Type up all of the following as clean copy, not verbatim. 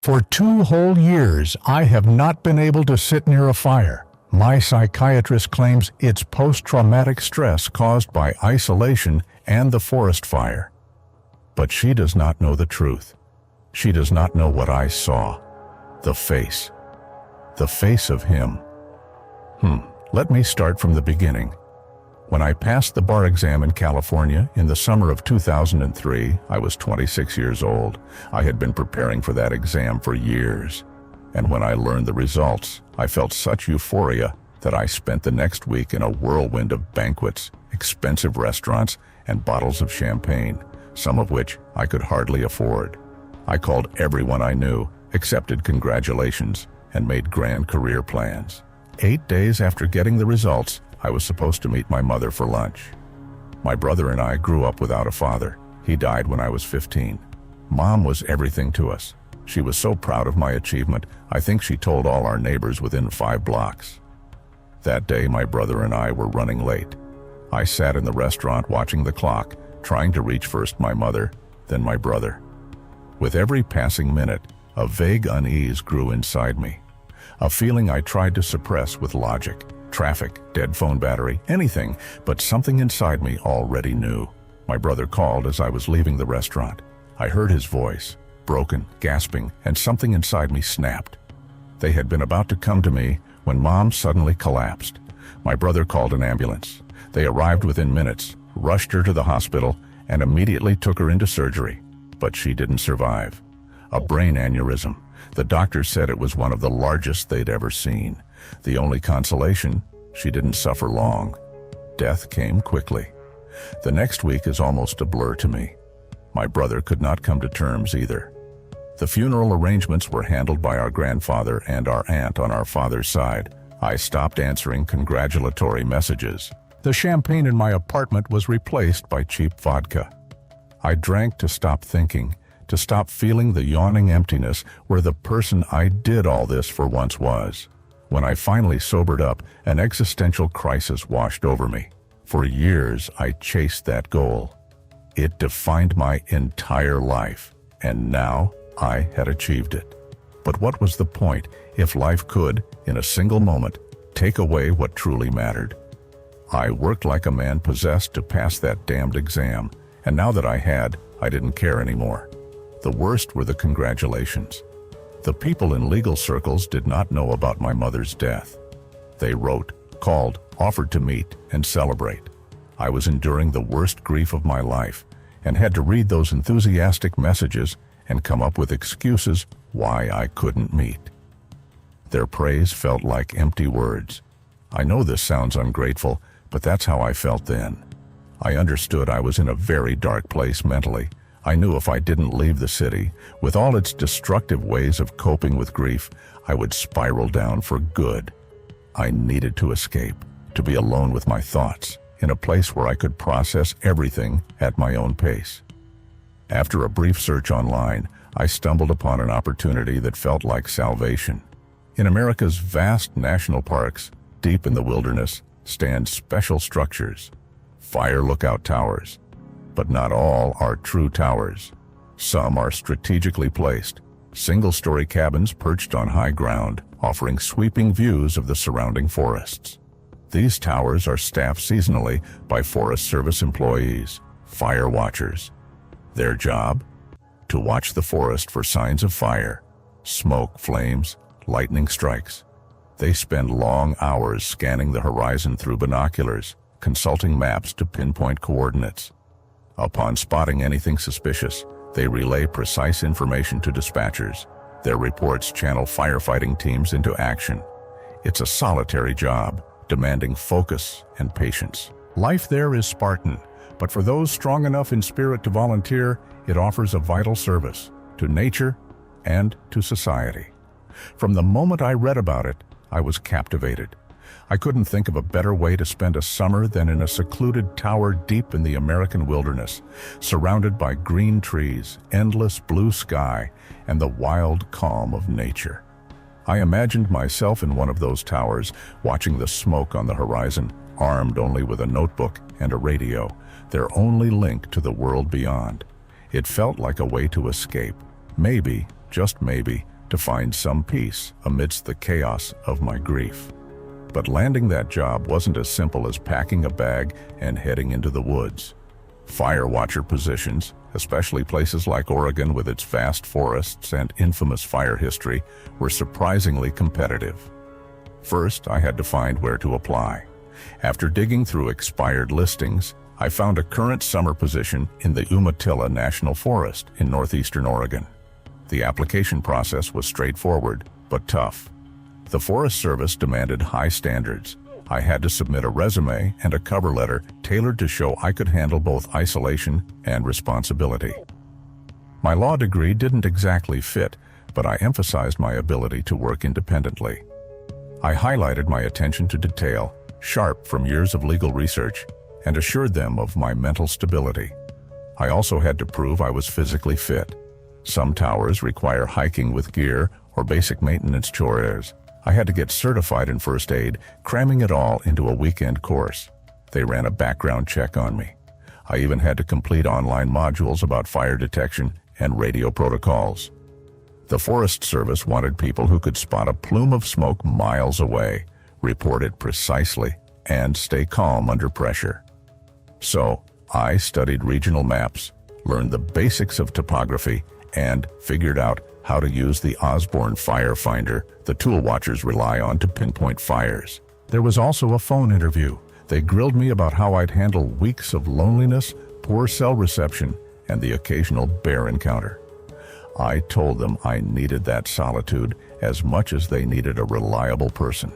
For 2 whole years, I have not been able to sit near a fire. My psychiatrist claims it's post-traumatic stress caused by isolation and the forest fire. But she does not know the truth. She does not know what I saw. The face. The face of him. Let me start from the beginning. When I passed the bar exam in California in the summer of 2003, I was 26 years old. I had been preparing for that exam for years. And when I learned the results, I felt such euphoria that I spent the next week in a whirlwind of banquets, expensive restaurants, and bottles of champagne, some of which I could hardly afford. I called everyone I knew, accepted congratulations, and made grand career plans. 8 days after getting the results, I was supposed to meet my mother for lunch. My brother and I grew up without a father. He died when I was 15. Mom was everything to us. She was so proud of my achievement, I think she told all our neighbors within 5 blocks. That day, my brother and I were running late. I sat in the restaurant watching the clock, trying to reach first my mother, then my brother. With every passing minute, a vague unease grew inside me. A feeling I tried to suppress with logic. Traffic, dead phone battery, anything, but something inside me already knew. My brother called as I was leaving the restaurant. I heard his voice, broken, gasping, and something inside me snapped. They had been about to come to me when Mom suddenly collapsed. My brother called an ambulance. They arrived within minutes, rushed her to the hospital, and immediately took her into surgery. But she didn't survive. A brain aneurysm. The doctors said it was one of the largest they'd ever seen. The only consolation, she didn't suffer long. Death came quickly. The next week is almost a blur to me. My brother could not come to terms either. The funeral arrangements were handled by our grandfather and our aunt on our father's side. I stopped answering congratulatory messages. The champagne in my apartment was replaced by cheap vodka. I drank to stop thinking, to stop feeling the yawning emptiness where the person I did all this for once was. When I finally sobered up, an existential crisis washed over me. For years, I chased that goal. It defined my entire life, and now I had achieved it. But what was the point if life could, in a single moment, take away what truly mattered? I worked like a man possessed to pass that damned exam, and now that I had, I didn't care anymore. The worst were the congratulations. The people in legal circles did not know about my mother's death. They wrote, called, offered to meet, and celebrate. I was enduring the worst grief of my life, and had to read those enthusiastic messages and come up with excuses why I couldn't meet. Their praise felt like empty words. I know this sounds ungrateful, but that's how I felt then. I understood I was in a very dark place mentally. I knew if I didn't leave the city, with all its destructive ways of coping with grief, I would spiral down for good. I needed to escape, to be alone with my thoughts, in a place where I could process everything at my own pace. After a brief search online, I stumbled upon an opportunity that felt like salvation. In America's vast national parks, deep in the wilderness, stand special structures, fire lookout towers. But not all are true towers. Some are strategically placed, single-story cabins perched on high ground, offering sweeping views of the surrounding forests. These towers are staffed seasonally by Forest Service employees, fire watchers. Their job? To watch the forest for signs of fire, smoke, flames, lightning strikes. They spend long hours scanning the horizon through binoculars, consulting maps to pinpoint coordinates. Upon spotting anything suspicious, they relay precise information to dispatchers. Their reports channel firefighting teams into action. It's a solitary job, demanding focus and patience. Life there is Spartan, but for those strong enough in spirit to volunteer, it offers a vital service to nature and to society. From the moment I read about it, I was captivated. I couldn't think of a better way to spend a summer than in a secluded tower deep in the American wilderness, surrounded by green trees, endless blue sky, and the wild calm of nature. I imagined myself in one of those towers, watching the smoke on the horizon, armed only with a notebook and a radio, their only link to the world beyond. It felt like a way to escape. Maybe, just maybe, to find some peace amidst the chaos of my grief. But landing that job wasn't as simple as packing a bag and heading into the woods. Fire watcher positions, especially places like Oregon with its vast forests and infamous fire history, were surprisingly competitive. First, I had to find where to apply. After digging through expired listings, I found a current summer position in the Umatilla National Forest in northeastern Oregon. The application process was straightforward, but tough. The Forest Service demanded high standards. I had to submit a resume and a cover letter tailored to show I could handle both isolation and responsibility. My law degree didn't exactly fit, but I emphasized my ability to work independently. I highlighted my attention to detail, sharp from years of legal research, and assured them of my mental stability. I also had to prove I was physically fit. Some towers require hiking with gear or basic maintenance chores. I had to get certified in first aid, cramming it all into a weekend course. They ran a background check on me. I even had to complete online modules about fire detection and radio protocols. The Forest Service wanted people who could spot a plume of smoke miles away, report it precisely, and stay calm under pressure. So, I studied regional maps, learned the basics of topography, and figured out how to use the Osborne Fire Finder the tool watchers rely on to pinpoint fires. There was also a phone interview. They grilled me about how I'd handle weeks of loneliness, poor cell reception, and the occasional bear encounter. I told them I needed that solitude as much as they needed a reliable person.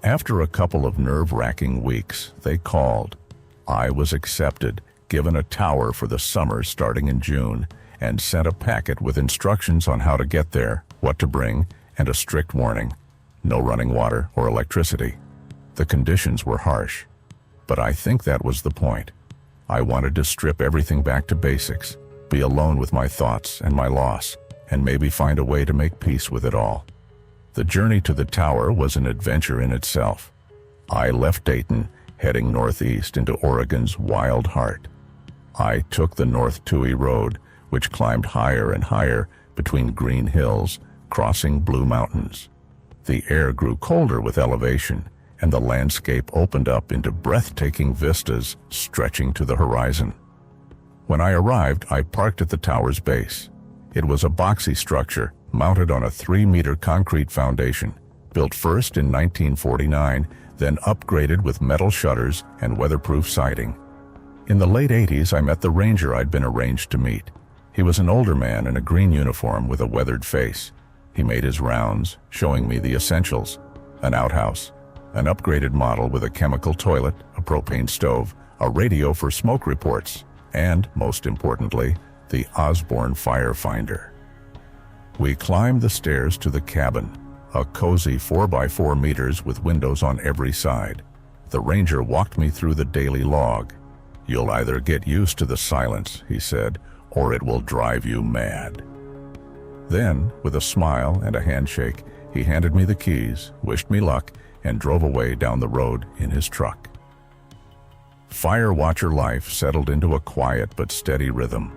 After a couple of nerve-wracking weeks, they called. I was accepted, given a tower for the summer starting in June, and sent a packet with instructions on how to get there, what to bring, and a strict warning: no running water or electricity. The conditions were harsh, but I think that was the point. I wanted to strip everything back to basics, be alone with my thoughts and my loss, and maybe find a way to make peace with it all. The journey to the tower was an adventure in itself. I left Dayton, heading northeast into Oregon's wild heart. I took the North Toohey Road, which climbed higher and higher between green hills, crossing blue mountains. The air grew colder with elevation, and the landscape opened up into breathtaking vistas stretching to the horizon. When I arrived, I parked at the tower's base. It was a boxy structure mounted on a 3-meter concrete foundation, built first in 1949, then upgraded with metal shutters and weatherproof siding. In the late 80s, I met the ranger I'd been arranged to meet. He was an older man in a green uniform with a weathered face. He made his rounds, showing me the essentials: an outhouse, an upgraded model with a chemical toilet, a propane stove, a radio for smoke reports, and, most importantly, the Osborne Fire Finder. We climbed the stairs to the cabin, a cozy 4x4 meters with windows on every side. The ranger walked me through the daily log. "You'll either get used to the silence," he said, "or it will drive you mad." Then, with a smile and a handshake, he handed me the keys, wished me luck, and drove away down the road in his truck. Fire watcher life settled into a quiet but steady rhythm.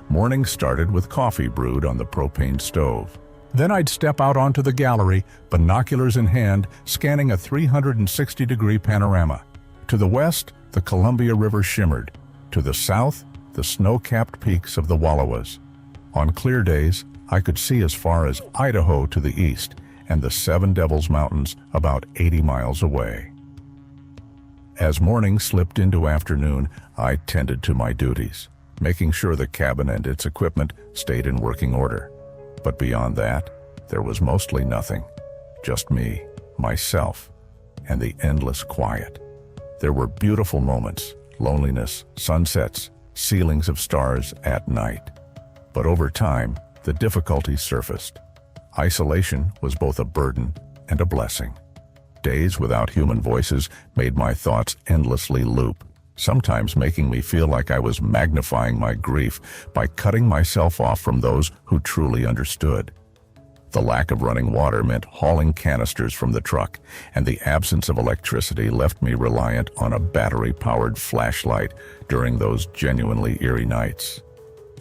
Mornings started with coffee brewed on the propane stove. Then I'd step out onto the gallery, binoculars in hand, scanning a 360-degree panorama. To the west, the Columbia River shimmered. To the south, the snow-capped peaks of the Wallowas. On clear days, I could see as far as Idaho to the east, and the Seven Devils Mountains about 80 miles away. As morning slipped into afternoon, I tended to my duties, making sure the cabin and its equipment stayed in working order. But beyond that, there was mostly nothing. Just me, myself, and the endless quiet. There were beautiful moments, loneliness, sunsets, ceilings of stars at night. But over time, the difficulties surfaced. Isolation was both a burden and a blessing. Days without human voices made my thoughts endlessly loop, sometimes making me feel like I was magnifying my grief by cutting myself off from those who truly understood. The lack of running water meant hauling canisters from the truck, and the absence of electricity left me reliant on a battery-powered flashlight during those genuinely eerie nights.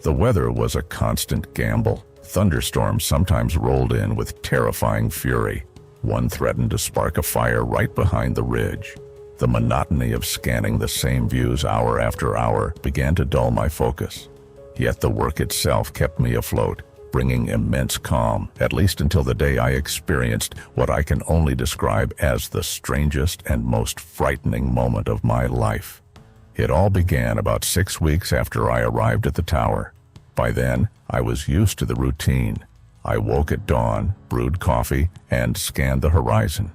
The weather was a constant gamble. Thunderstorms sometimes rolled in with terrifying fury. One threatened to spark a fire right behind the ridge. The monotony of scanning the same views hour after hour began to dull my focus. Yet the work itself kept me afloat, bringing immense calm, at least until the day I experienced what I can only describe as the strangest and most frightening moment of my life. It all began about 6 weeks after I arrived at the tower. By then, I was used to the routine. I woke at dawn, brewed coffee, and scanned the horizon.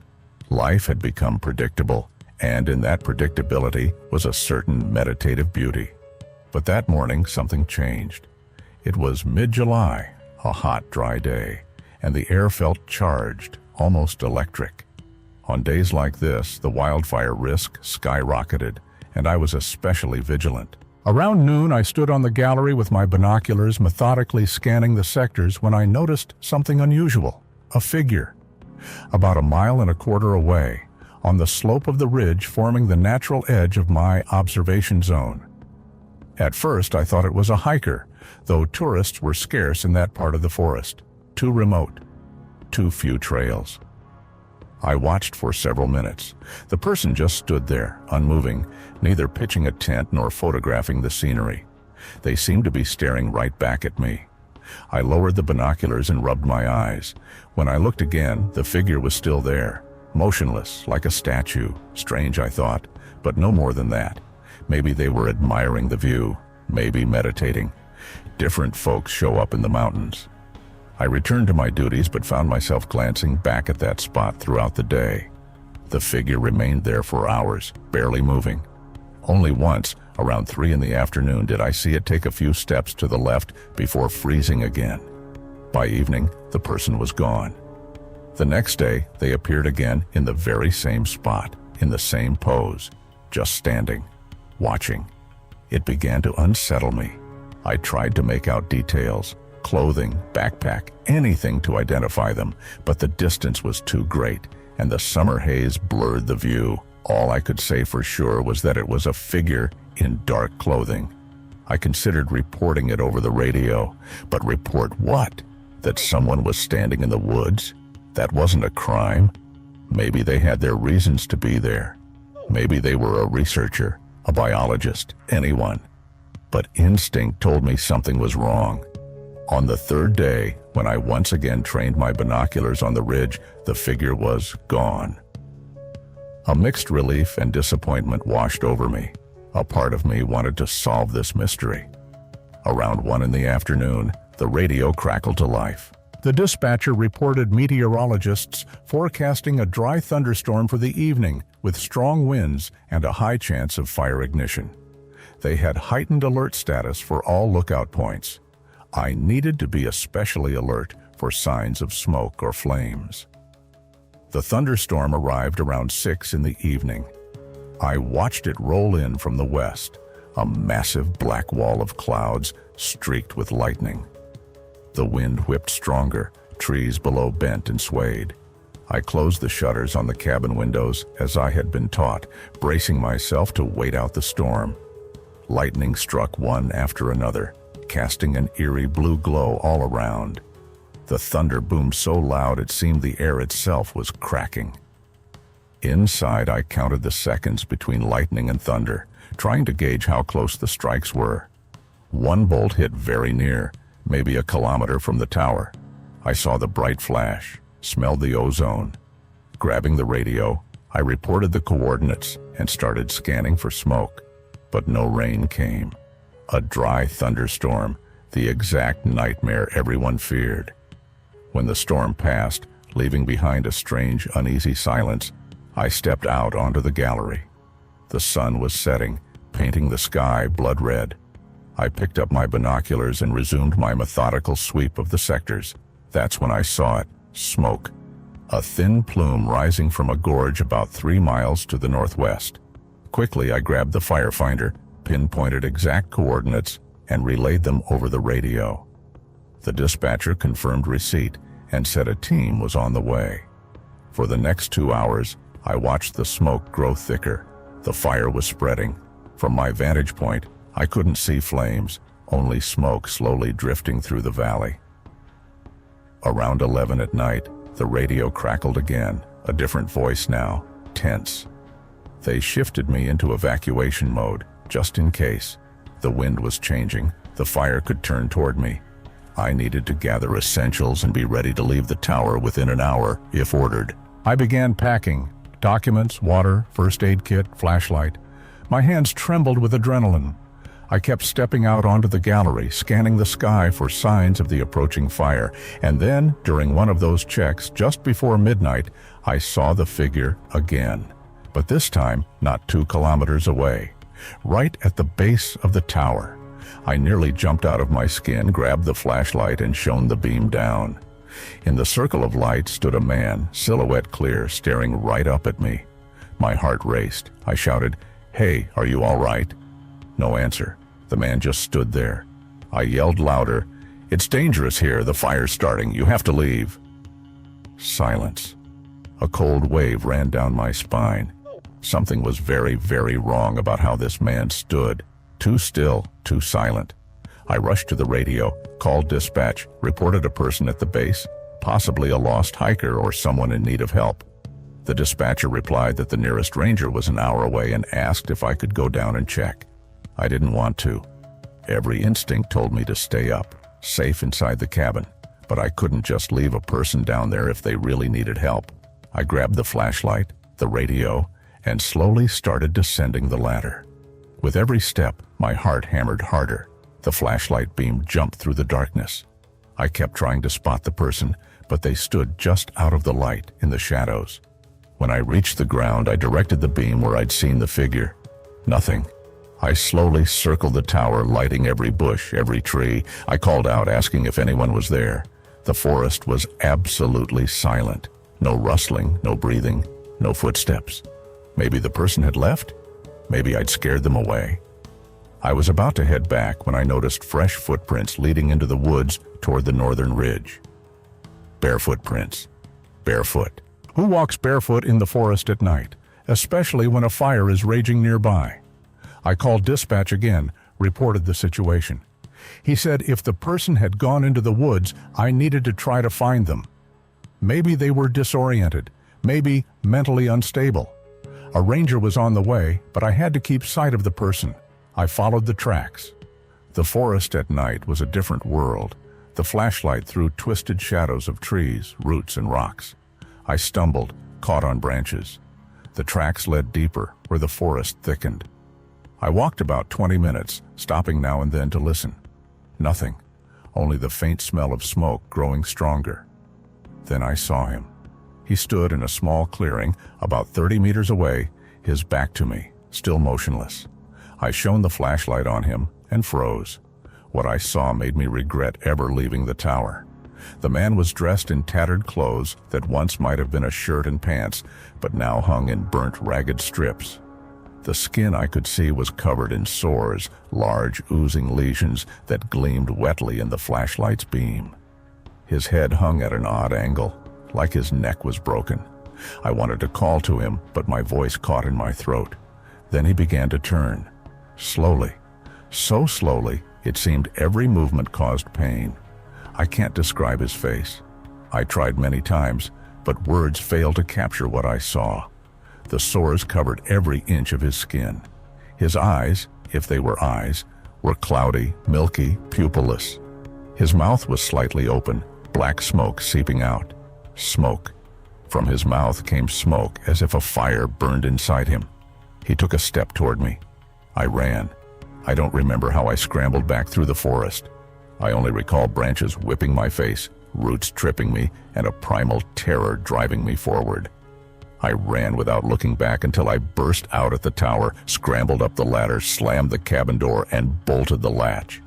Life had become predictable, and in that predictability was a certain meditative beauty. But that morning, something changed. It was mid-July, a hot, dry day, and the air felt charged, almost electric. On days like this, the wildfire risk skyrocketed, and I was especially vigilant. Around noon, I stood on the gallery with my binoculars, methodically scanning the sectors when I noticed something unusual. A figure. About 1.25 miles away, on the slope of the ridge forming the natural edge of my observation zone. At first, I thought it was a hiker, though tourists were scarce in that part of the forest. Too remote. Too few trails. I watched for several minutes. The person just stood there, unmoving, neither pitching a tent nor photographing the scenery. They seemed to be staring right back at me. I lowered the binoculars and rubbed my eyes. When I looked again, the figure was still there, motionless, like a statue. Strange, I thought, but no more than that. Maybe they were admiring the view, maybe meditating. Different folks show up in the mountains. I returned to my duties but found myself glancing back at that spot throughout the day. The figure remained there for hours, barely moving. Only once, around 3 in the afternoon, did I see it take a few steps to the left before freezing again. By evening, the person was gone. The next day, they appeared again in the very same spot, in the same pose, just standing, watching. It began to unsettle me. I tried to make out details. Clothing, backpack, anything to identify them, but the distance was too great, and the summer haze blurred the view. All I could say for sure was that it was a figure in dark clothing. I considered reporting it over the radio, but report what? That someone was standing in the woods? That wasn't a crime. Maybe they had their reasons to be there. Maybe they were a researcher, a biologist, anyone. But instinct told me something was wrong. On the third day, when I once again trained my binoculars on the ridge, the figure was gone. A mixed relief and disappointment washed over me. A part of me wanted to solve this mystery. Around 1 in the afternoon, the radio crackled to life. The dispatcher reported meteorologists forecasting a dry thunderstorm for the evening with strong winds and a high chance of fire ignition. They had heightened alert status for all lookout points. I needed to be especially alert for signs of smoke or flames. The thunderstorm arrived around 6 in the evening. I watched it roll in from the west, a massive black wall of clouds streaked with lightning. The wind whipped stronger, trees below bent and swayed. I closed the shutters on the cabin windows as I had been taught, bracing myself to wait out the storm. Lightning struck one after another, casting an eerie blue glow all around. The thunder boomed so loud it seemed the air itself was cracking. Inside, I counted the seconds between lightning and thunder, trying to gauge how close the strikes were. One bolt hit very near, maybe a kilometer from the tower. I saw the bright flash, smelled the ozone. Grabbing the radio, I reported the coordinates and started scanning for smoke, but no rain came. A dry thunderstorm, the exact nightmare everyone feared. When the storm passed, leaving behind a strange, uneasy silence, I stepped out onto the gallery. The sun was setting, painting the sky blood red. I picked up my binoculars and resumed my methodical sweep of the sectors. That's when I saw it, smoke. A thin plume rising from a gorge about 3 miles to the northwest. Quickly, I grabbed the firefinder, pinpointed exact coordinates, and relayed them over the radio. The dispatcher confirmed receipt and said a team was on the way. For the next 2 hours, I watched the smoke grow thicker. The fire was spreading. From my vantage point, I couldn't see flames, only smoke slowly drifting through the valley. Around 11 at night, the radio crackled again, a different voice now, tense. They shifted me into evacuation mode, just in case. The wind was changing, the fire could turn toward me. I needed to gather essentials and be ready to leave the tower within an hour, if ordered. I began packing, documents, water, first aid kit, flashlight. My hands trembled with adrenaline. I kept stepping out onto the gallery, scanning the sky for signs of the approaching fire, and then, during one of those checks, just before midnight, I saw the figure again. But this time, not 2 kilometers away, right at the base of the tower. I nearly jumped out of my skin, grabbed the flashlight, and shone the beam down. In the circle of light stood a man, silhouette clear, staring right up at me. My heart raced. I shouted, "Hey, are you all right?" No answer. The man just stood there. I yelled louder, "It's dangerous here, the fire's starting, you have to leave." Silence. A cold wave ran down my spine. Something was very, very wrong about how this man stood. Too still, too silent. I rushed to the radio, called dispatch, reported a person at the base, possibly a lost hiker or someone in need of help. The dispatcher replied that the nearest ranger was an hour away and asked if I could go down and check. I didn't want to. Every instinct told me to stay up, safe inside the cabin, but I couldn't just leave a person down there if they really needed help. I grabbed the flashlight, the radio, and slowly started descending the ladder. With every step, my heart hammered harder. The flashlight beam jumped through the darkness. I kept trying to spot the person, but they stood just out of the light, in the shadows. When I reached the ground, I directed the beam where I'd seen the figure. Nothing. I slowly circled the tower, lighting every bush, every tree. I called out, asking if anyone was there. The forest was absolutely silent. No rustling, no breathing, no footsteps. Maybe the person had left? Maybe I'd scared them away. I was about to head back when I noticed fresh footprints leading into the woods toward the northern ridge. Bare footprints. Barefoot. Who walks barefoot in the forest at night, especially when a fire is raging nearby? I called dispatch again, reported the situation. He said if the person had gone into the woods, I needed to try to find them. Maybe they were disoriented, maybe mentally unstable. A ranger was on the way, but I had to keep sight of the person. I followed the tracks. The forest at night was a different world. The flashlight threw twisted shadows of trees, roots, and rocks. I stumbled, caught on branches. The tracks led deeper, where the forest thickened. I walked about 20 minutes, stopping now and then to listen. Nothing, only the faint smell of smoke growing stronger. Then I saw him. He stood in a small clearing, about 30 meters away, his back to me, still motionless. I shone the flashlight on him and froze. What I saw made me regret ever leaving the tower. The man was dressed in tattered clothes that once might have been a shirt and pants, but now hung in burnt, ragged strips. The skin I could see was covered in sores, large, oozing lesions that gleamed wetly in the flashlight's beam. His head hung at an odd angle, like his neck was broken. I wanted to call to him, but my voice caught in my throat. Then he began to turn, slowly. So slowly, it seemed every movement caused pain. I can't describe his face. I tried many times, but words failed to capture what I saw. The sores covered every inch of his skin. His eyes, if they were eyes, were cloudy, milky, pupilless. His mouth was slightly open, black smoke seeping out. Smoke. From his mouth came smoke as if a fire burned inside him. He took a step toward me. I ran. I don't remember how I scrambled back through the forest. I only recall branches whipping my face, roots tripping me, and a primal terror driving me forward. I ran without looking back until I burst out at the tower, scrambled up the ladder, slammed the cabin door, and bolted the latch.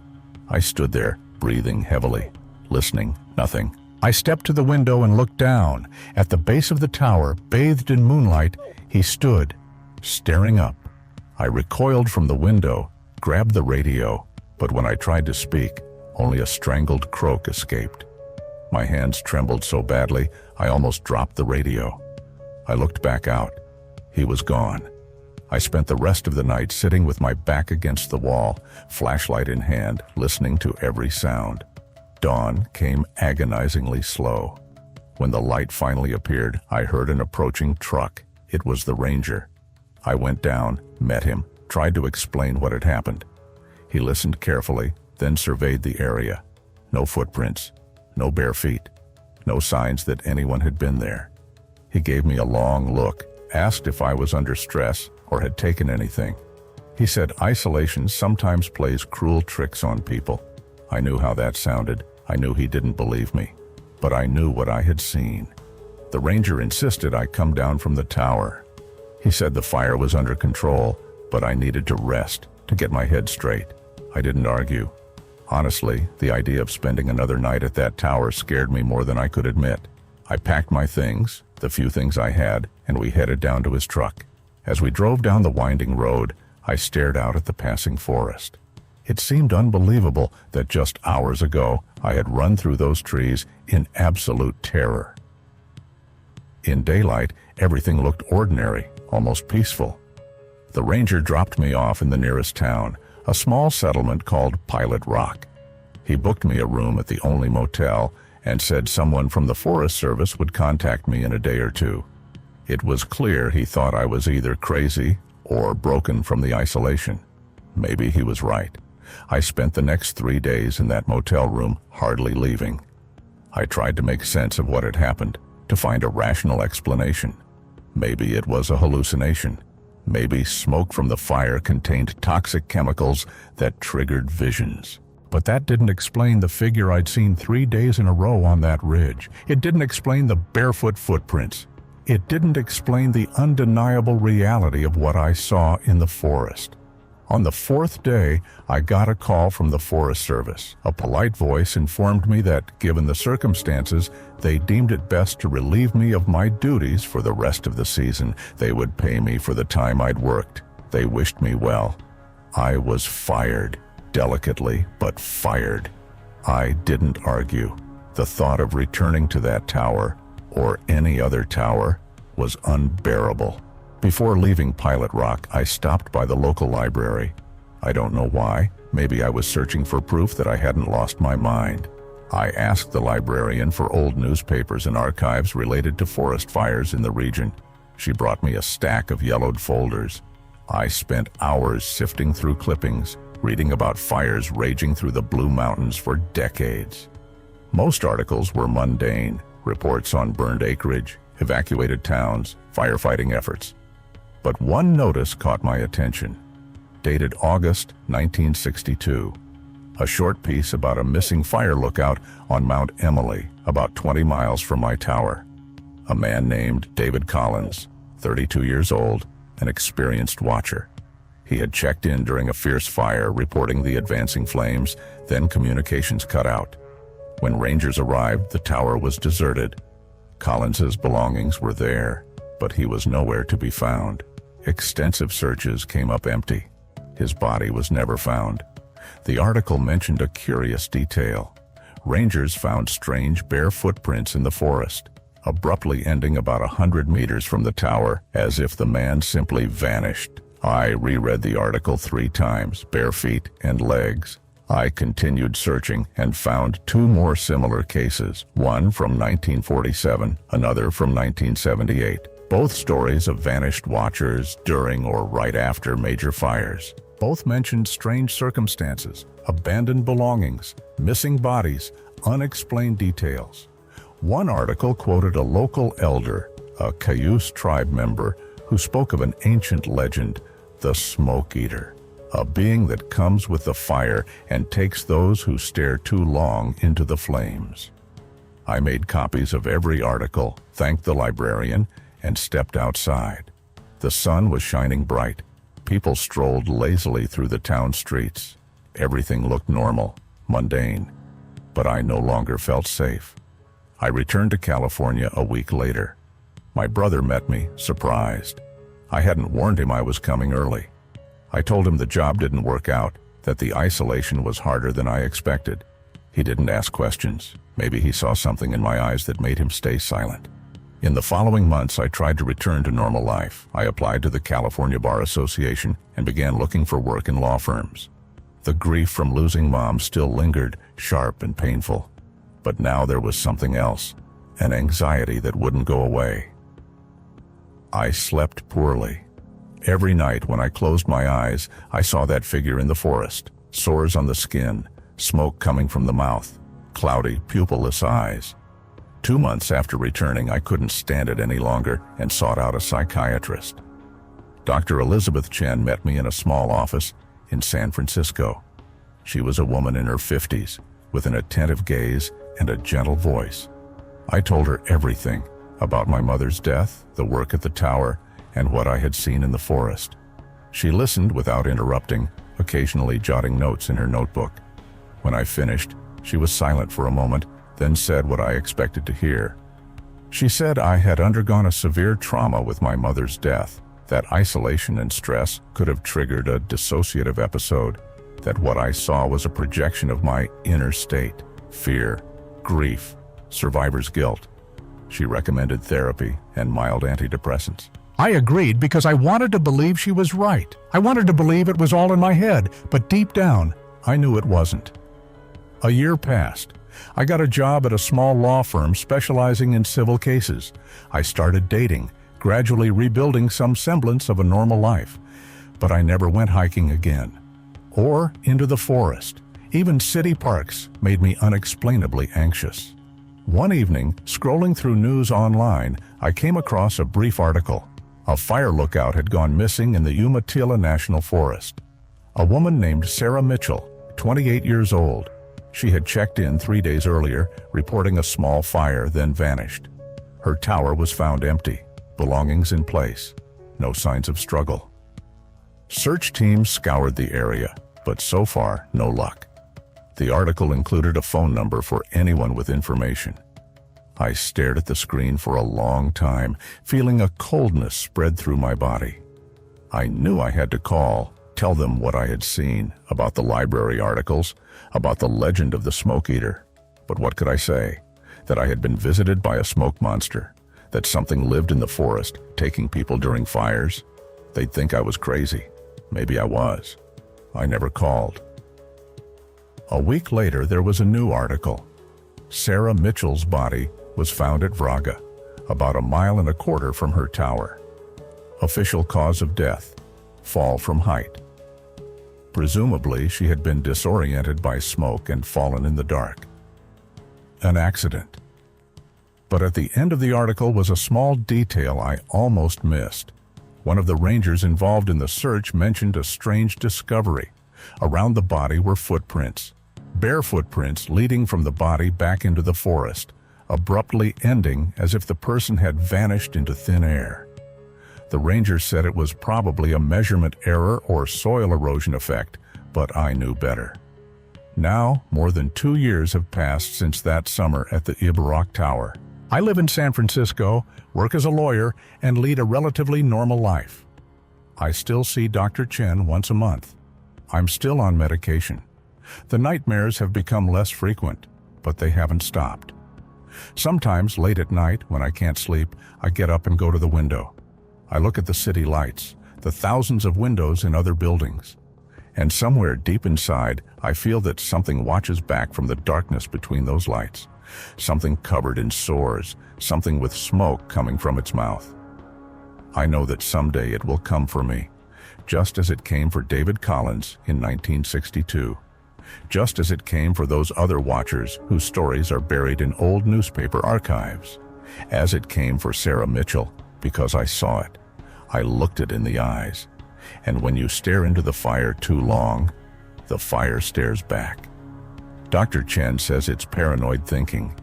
I stood there, breathing heavily, listening, nothing. I stepped to the window and looked down. At the base of the tower, bathed in moonlight, he stood, staring up. I recoiled from the window, grabbed the radio, but when I tried to speak, only a strangled croak escaped. My hands trembled so badly, I almost dropped the radio. I looked back out. He was gone. I spent the rest of the night sitting with my back against the wall, flashlight in hand, listening to every sound. Dawn came agonizingly slow. When the light finally appeared, I heard an approaching truck. It was the ranger. I went down, met him, tried to explain what had happened. He listened carefully, then surveyed the area. No footprints, no bare feet, no signs that anyone had been there. He gave me a long look, asked if I was under stress or had taken anything. He said isolation sometimes plays cruel tricks on people. I knew how that sounded. I knew he didn't believe me, but I knew what I had seen. The ranger insisted I come down from the tower. He said the fire was under control, but I needed to rest, to get my head straight. I didn't argue. Honestly, the idea of spending another night at that tower scared me more than I could admit. I packed my things, the few things I had, and we headed down to his truck. As we drove down the winding road, I stared out at the passing forest. It seemed unbelievable that just hours ago I had run through those trees in absolute terror. In daylight, everything looked ordinary, almost peaceful. The ranger dropped me off in the nearest town, a small settlement called Pilot Rock. He booked me a room at the only motel and said someone from the Forest Service would contact me in a day or two. It was clear he thought I was either crazy or broken from the isolation. Maybe he was right. I spent the next 3 days in that motel room, hardly leaving. I tried to make sense of what had happened, to find a rational explanation. Maybe it was a hallucination. Maybe smoke from the fire contained toxic chemicals that triggered visions. But that didn't explain the figure I'd seen 3 days in a row on that ridge. It didn't explain the barefoot footprints. It didn't explain the undeniable reality of what I saw in the forest. On the 4th day, I got a call from the Forest Service. A polite voice informed me that, given the circumstances, they deemed it best to relieve me of my duties for the rest of the season. They would pay me for the time I'd worked. They wished me well. I was fired, delicately, but fired. I didn't argue. The thought of returning to that tower, or any other tower, was unbearable. Before leaving Pilot Rock, I stopped by the local library. I don't know why. Maybe I was searching for proof that I hadn't lost my mind. I asked the librarian for old newspapers and archives related to forest fires in the region. She brought me a stack of yellowed folders. I spent hours sifting through clippings, reading about fires raging through the Blue Mountains for decades. Most articles were mundane, reports on burned acreage, evacuated towns, firefighting efforts. But one notice caught my attention. Dated August 1962. A short piece about a missing fire lookout on Mount Emily, about 20 miles from my tower. A man named David Collins, 32 years old, an experienced watcher. He had checked in during a fierce fire, reporting the advancing flames, then communications cut out. When rangers arrived, the tower was deserted. Collins's belongings were there, but he was nowhere to be found. Extensive searches came up empty. His body was never found. The article mentioned a curious detail. Rangers found strange bare footprints in the forest, abruptly ending about 100 meters from the tower, as if the man simply vanished. I reread the article 3 times, bare feet and legs. I continued searching and found 2 more similar cases, one from 1947, another from 1978. Both stories of vanished watchers during or right after major fires. Both mentioned strange circumstances, abandoned belongings, missing bodies, unexplained details. One article quoted a local elder, a Cayuse tribe member, who spoke of an ancient legend, the Smoke Eater, a being that comes with the fire and takes those who stare too long into the flames. I made copies of every article, thanked the librarian, and stepped outside. The sun was shining bright. People strolled lazily through the town streets. Everything looked normal, mundane, but I no longer felt safe. I returned to California a week later. My brother met me, surprised. I hadn't warned him I was coming early. I told him the job didn't work out, that the isolation was harder than I expected. He didn't ask questions. Maybe he saw something in my eyes that made him stay silent. In the following months, I tried to return to normal life. I applied to the California Bar Association and began looking for work in law firms. The grief from losing Mom still lingered, sharp and painful. But now there was something else, an anxiety that wouldn't go away. I slept poorly. Every night when I closed my eyes, I saw that figure in the forest, sores on the skin, smoke coming from the mouth, cloudy, pupilless eyes. 2 months after returning, I couldn't stand it any longer and sought out a psychiatrist. Dr. Elizabeth Chen met me in a small office in San Francisco. She was a woman in her 50s, with an attentive gaze and a gentle voice. I told her everything about my mother's death, the work at the tower, and what I had seen in the forest. She listened without interrupting, occasionally jotting notes in her notebook. When I finished, she was silent for a moment, then said what I expected to hear. She said I had undergone a severe trauma with my mother's death, that isolation and stress could have triggered a dissociative episode, that what I saw was a projection of my inner state, fear, grief, survivor's guilt. She recommended therapy and mild antidepressants. I agreed because I wanted to believe she was right. I wanted to believe it was all in my head, but deep down, I knew it wasn't. A year passed. I got a job at a small law firm specializing in civil cases. I started dating, gradually rebuilding some semblance of a normal life. But I never went hiking again, or into the forest. Even city parks made me unexplainably anxious. One evening, scrolling through news online, I came across a brief article. A fire lookout had gone missing in the Umatilla National Forest. A woman named Sarah Mitchell, 28 years old. She had checked in 3 days earlier, reporting a small fire, then vanished. Her tower was found empty, belongings in place, no signs of struggle. Search teams scoured the area, but so far, no luck. The article included a phone number for anyone with information. I stared at the screen for a long time, feeling a coldness spread through my body. I knew I had to call, tell them what I had seen, about the library articles, about the legend of the smoke eater. But what could I say? That I had been visited by a smoke monster, that something lived in the forest, taking people during fires? They'd think I was crazy. Maybe I was. I never called. A week later, there was a new article. Sarah Mitchell's body was found at Vraga, about 1.25 miles from her tower. Official cause of death: fall from height. Presumably, she had been disoriented by smoke and fallen in the dark. An accident. But at the end of the article was a small detail I almost missed. One of the rangers involved in the search mentioned a strange discovery. Around the body were footprints, bare footprints leading from the body back into the forest, abruptly ending as if the person had vanished into thin air. The ranger said it was probably a measurement error or soil erosion effect, but I knew better. Now, more than 2 years have passed since that summer at the Ibarok Tower. I live in San Francisco, work as a lawyer, and lead a relatively normal life. I still see Dr. Chen once a month. I'm still on medication. The nightmares have become less frequent, but they haven't stopped. Sometimes, late at night, when I can't sleep, I get up and go to the window. I look at the city lights, the thousands of windows in other buildings. And somewhere deep inside, I feel that something watches back from the darkness between those lights. Something covered in sores, something with smoke coming from its mouth. I know that someday it will come for me, just as it came for David Collins in 1962. Just as it came for those other watchers whose stories are buried in old newspaper archives. As it came for Sarah Mitchell, because I saw it. I looked it in the eyes. And when you stare into the fire too long, the fire stares back. Dr. Chen says it's paranoid thinking,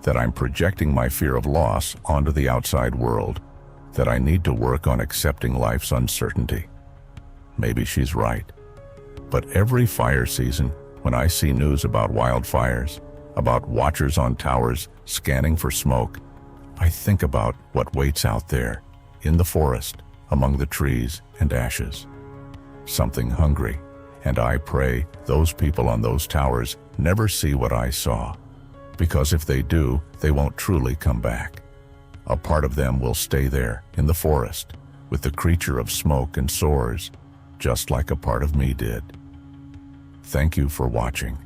that I'm projecting my fear of loss onto the outside world, that I need to work on accepting life's uncertainty. Maybe she's right. But every fire season, when I see news about wildfires, about watchers on towers scanning for smoke, I think about what waits out there, in the forest, among the trees and ashes. Something hungry, and I pray those people on those towers never see what I saw, because if they do, they won't truly come back. A part of them will stay there, in the forest, with the creature of smoke and sores, just like a part of me did. Thank you for watching.